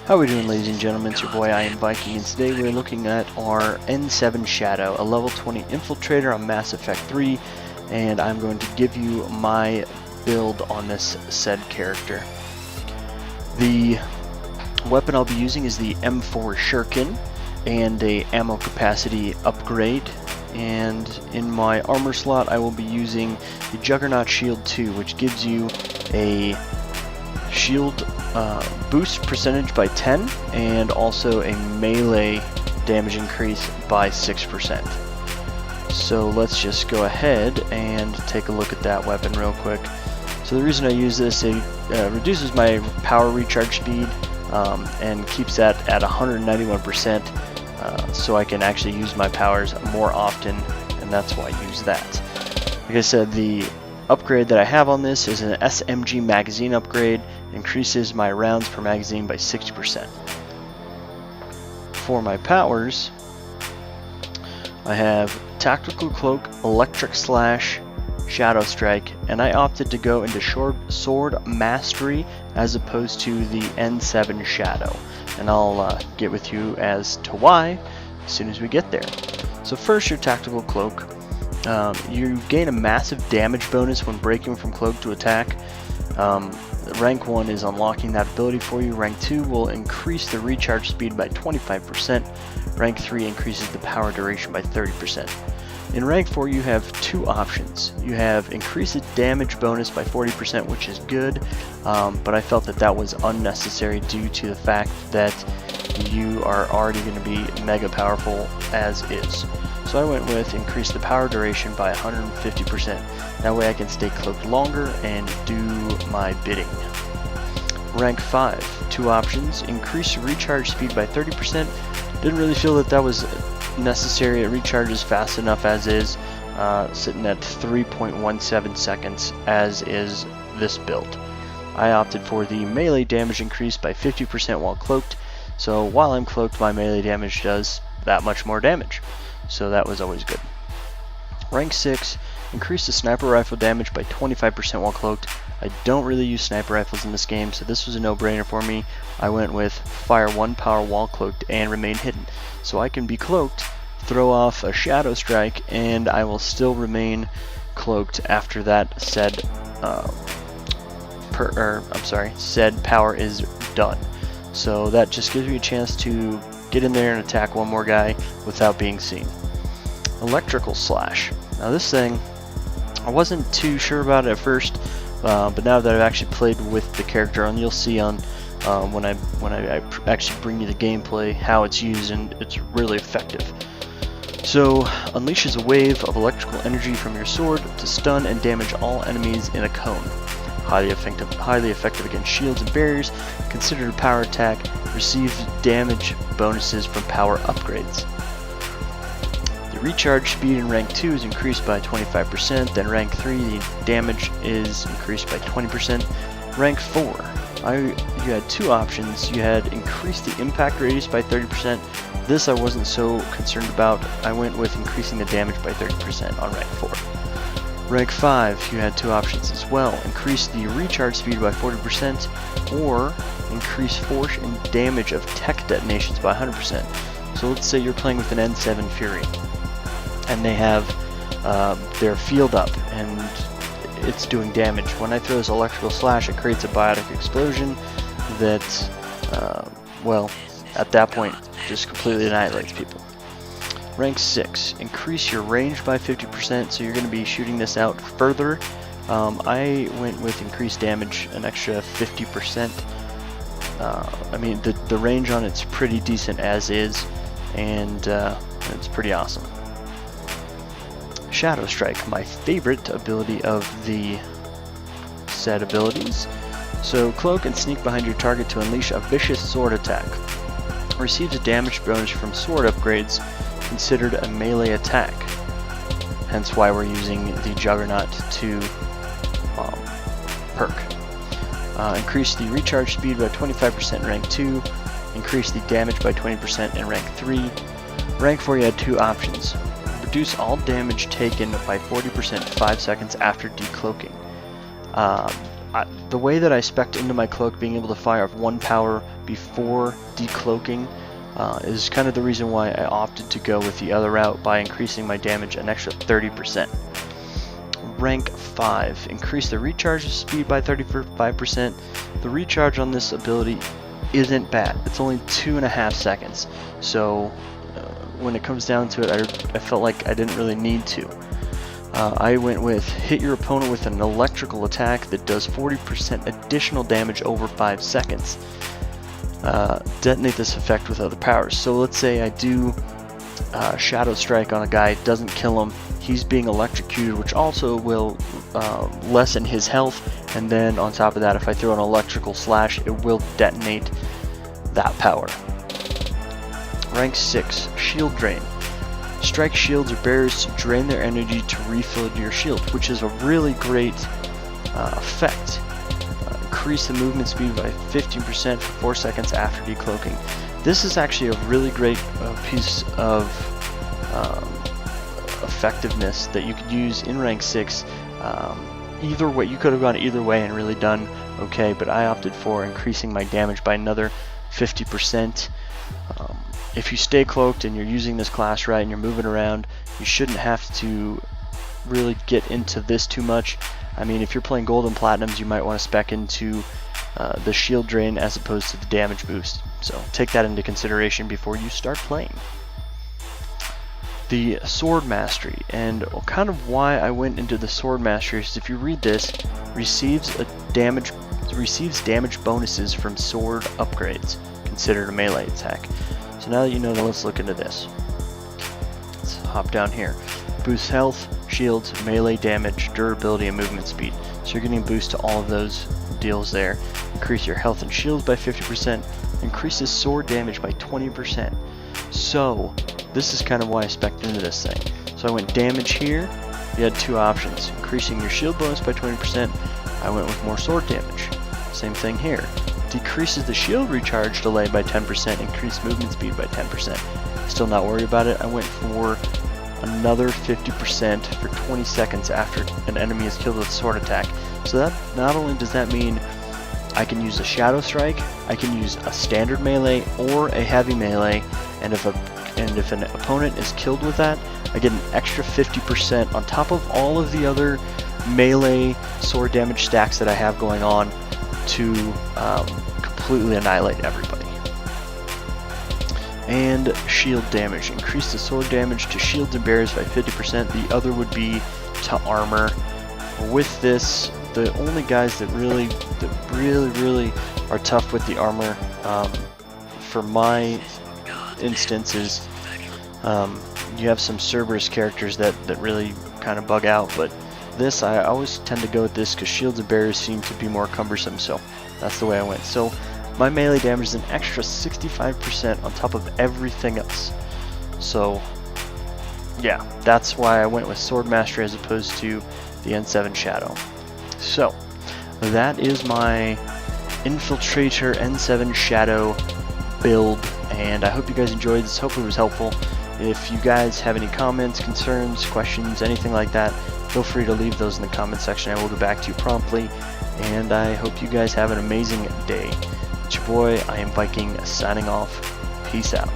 How we doing, ladies and gentlemen? It's your boy I Am Viking, and today we're looking at our N7 Shadow, a level 20 Infiltrator on Mass Effect 3, and I'm going to give you my build on this said character. The weapon I'll be using is the M4 Shuriken and a ammo capacity upgrade, and in my armor slot I will be using the Juggernaut Shield 2, which gives you a shield boost percentage by 10 and also a melee damage increase by 6%. So let's just go ahead and take a look at that weapon real quick. So the reason I use this, it reduces my power recharge speed and keeps that at 191%, so I can actually use my powers more often, and that's why I use that. Like I said, the upgrade that I have on this is an SMG magazine upgrade. Increases my rounds per magazine by 60%. For my powers, I have Tactical Cloak, Electric Slash, Shadow Strike, and I opted to go into Sword Mastery as opposed to the N7 Shadow. And I'll get with you as to why as soon as we get there. So first, your Tactical Cloak. You gain a massive damage bonus when breaking from cloak to attack. Rank 1 is unlocking that ability for you. Rank 2 will increase the recharge speed by 25%. Rank 3 increases the power duration by 30%. In rank 4 you have two options. You have increase the damage bonus by 40%, which is good, but I felt that that was unnecessary due to the fact that you are already going to be mega powerful as is. So I went with increase the power duration by 150%. That way I can stay cloaked longer and do my bidding. Rank 5, two options. Increase recharge speed by 30%. Didn't really feel that that was necessary. It recharges fast enough as is, sitting at 3.17 seconds as is this build. I opted for the melee damage increase by 50% while cloaked. So while I'm cloaked, my melee damage does that much more damage. So that was always good. Rank 6, increase the sniper rifle damage by 25% while cloaked. I don't really use sniper rifles in this game, so this was a no-brainer for me. I went with fire 1 power while cloaked and remain hidden. So I can be cloaked, throw off a shadow strike, and I will still remain cloaked after that said said power is done. So that just gives me a chance to get in there and attack one more guy without being seen. Electrical Slash. Now this thing, I wasn't too sure about it at first, but now that I've actually played with the character, and you'll see on when I actually bring you the gameplay how it's used, and it's really effective. So unleashes a wave of electrical energy from your sword to stun and damage all enemies in a cone. Highly effective against shields and barriers. Considered a power attack. Receives damage bonuses from power upgrades. The recharge speed in rank 2 is increased by 25%. Then rank 3, the damage is increased by 20%. Rank 4, you had two options. You had increased the impact radius by 30%. This I wasn't so concerned about. I went with increasing the damage by 30% on rank 4. Rank 5, you had two options as well. Increase the recharge speed by 40%, or increase force and damage of tech detonations by 100%. So let's say you're playing with an N7 Fury, and they have their field up, and it's doing damage. When I throw this electrical slash, it creates a biotic explosion that, well, at that point, just completely annihilates people. Rank 6, increase your range by 50%, so you're going to be shooting this out further. I went with increased damage, an extra 50%. I mean, the range on it's pretty decent as is, and it's pretty awesome. Shadow Strike, my favorite ability of the said abilities. So cloak and sneak behind your target to unleash a vicious sword attack. Receives a damage bonus from sword upgrades, considered a melee attack. Hence why we're using the Juggernaut 2 perk. Increase the recharge speed by 25% in rank 2. Increase the damage by 20% in rank 3. Rank 4 you had two options. Reduce all damage taken by 40% 5 seconds after decloaking. the way that I spec'd into my cloak, being able to fire off 1 power before decloaking, is kind of the reason why I opted to go with the other route by increasing my damage an extra 30%. Rank 5, increase the recharge speed by 35%. The recharge on this ability isn't bad. It's only 2.5 seconds. So when it comes down to it, I felt like I didn't really need to. I went with hit your opponent with an electrical attack that does 40% additional damage over 5 seconds. Detonate this effect with other powers. So let's say I do Shadow Strike on a guy, it doesn't kill him, he's being electrocuted, which also will lessen his health, and then on top of that, if I throw an electrical slash, it will detonate that power. Rank 6, Shield Drain. Strike shields or barriers to drain their energy to refill your shield, which is a really great effect. Increase the movement speed by 15% for 4 seconds after decloaking. This is actually a really great piece of effectiveness that you could use in rank 6. Either way, you could have gone either way and really done okay, but I opted for increasing my damage by another 50%. If you stay cloaked and you're using this class right and you're moving around, you shouldn't have to really get into this too much. I mean, if you're playing gold and platinums, you might want to spec into the shield drain as opposed to the damage boost. So take that into consideration before you start playing. The sword mastery, and kind of why I went into the sword mastery is if you read this, receives damage bonuses from sword upgrades, considered a melee attack. So now that you know that, let's look into this. Let's hop down here. Boosts health, shields, melee damage, durability, and movement speed. So you're getting a boost to all of those deals there. Increase your health and shields by 50%. Increases sword damage by 20%. So this is kind of why I spec'd into this thing. So I went damage here. You had 2 options. Increasing your shield bonus by 20%. I went with more sword damage. Same thing here. Decreases the shield recharge delay by 10%. Increased movement speed by 10%. Still not worried about it. I went for another 50% for 20 seconds after an enemy is killed with a sword attack. So that not only does that mean I can use a Shadow Strike, I can use a standard melee or a heavy melee, and if an opponent is killed with that, I get an extra 50% on top of all of the other melee sword damage stacks that I have going on to completely annihilate everybody. And shield damage. Increase the sword damage to shields and barriers by 50%. The other would be to armor. With this, the only guys that really are tough with the armor, for my instances, you have some Cerberus characters that really kind of bug out, but this, I always tend to go with this because shields and barriers seem to be more cumbersome, so that's the way I went. So my melee damage is an extra 65% on top of everything else. So yeah, that's why I went with Sword Mastery as opposed to the N7 Shadow. So that is my Infiltrator N7 Shadow build, and I hope you guys enjoyed this. Hopefully it was helpful. If you guys have any comments, concerns, questions, anything like that, feel free to leave those in the comment section. I will get back to you promptly, and I hope you guys have an amazing day. It's your boy, I am Viking, signing off. Peace out.